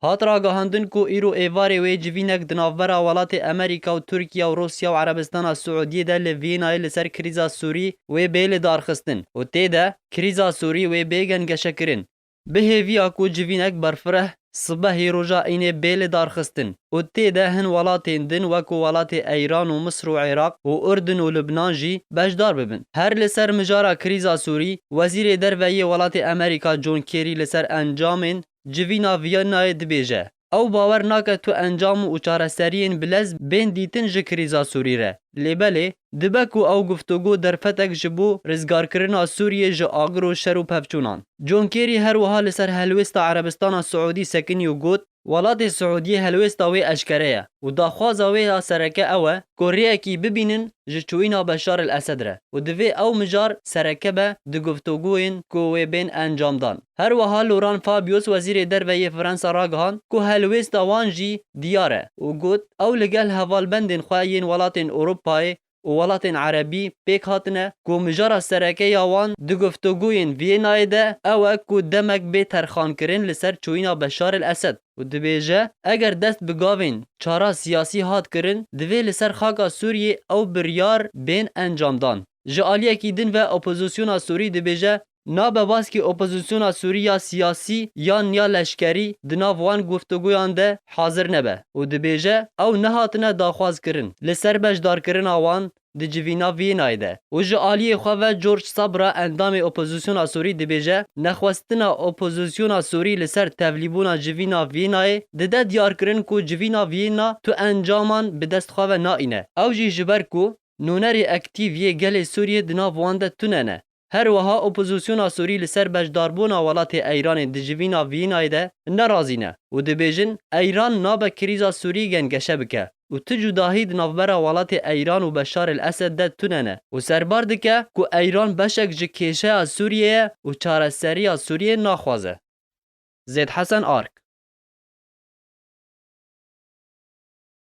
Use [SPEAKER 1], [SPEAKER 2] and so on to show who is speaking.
[SPEAKER 1] هات راگهاندن کو ایرو ایواری وی جوینک دنافبرا ولات امریکا و ترکیه و روسیا و عربستان سعودیه ده لوینای لسر کریزا سوری و بیل دارخستن و تیده کریزا سوری و بیگن گشکرین. به هیویا کو جوینک برفره صبح روژا اینه بیل دارخستن و تیده هن ولاتین دن وکو ولات ایران و مصر و عراق و اردن و لبنان جی بشدار ببن. هر لسر مجارا کریزا سوری وزیر درویه ولات امریکا جون کیری لسر انجامین جوینا ویانای دبیجه. او باور ناکه تو انجام و چارەسەریên bilez bên dîtin ji krîza Sûrî re. Lêbelê dibe ku ew guftûgû derfetek ji bo rizgarkirina Sûriyê ji agir û şer û pevçûnan. John Kerry her wiha li ser helwêsta Erebistana Siûdî sekinî û got welatê Siûdiyê helwêsta wê eşkere ye û daxwaza wê ya sereke ew e ku rêyekî bibînin ji çûyîna Beşar el-Esed re û divê ew mijar sereke be di guftûgûyên ku wê bên encamdan. Her wiha Laurent Fabius wezîrê derveyê Fransa ragihand ku helwêsta wan jî diyar e û got ew li gel hevalbendên xwe yên welatên Ewropayê û welatên Erebî pêk hatine ku mijara serekeya wan di guftûgûyên Vîyenayê de ew e ku demek bê terxankirin li ser çûyîna Beşar el-Esed û dibêje eger dest bi gavên çara siyasî hat kirin divê li ser xaka Sûriyê ew biryar bên encamdan. Ji aliyekî din ve opozisyona Sûrî dibêje nabe baskî opozisyona Sûrî ya siyasî yan ya leşkerî di nav wan guftûgûyan de hazir nebe û dibêje ew nehatine daxwazkirin li ser beşdarkirina wan di civîna Vîyenayê de û ji aliyê xwe ve George Sabra endamê opozisyona Sûrî dibêje nexwestina opozisyona Sûrî li ser tevlîbûna civîna Vîyenayê dide diyarkirin ku civîna Vîyena tu encaman bi dest xwe ve naîne. Ew jî ji ber ku nûnerê ektîv yê gelê Sûriyê di nav wan de tune ne. Her wiha opozisyona Sûrî li ser beşdarbûna welatê Eyranê di civîna Vîyenayê de nerazî ne û dibêjin Eyran nabe krîza Sûrî gengeşe bike û ti cudahî di navbera welatê Eyran û Beşar el-Esed de tune ne û serbar dike ku Eyran beşek ji kêşeya Sûriyê ye û çareseriya Sûriyê naxwaze. Zêd Hesen Ark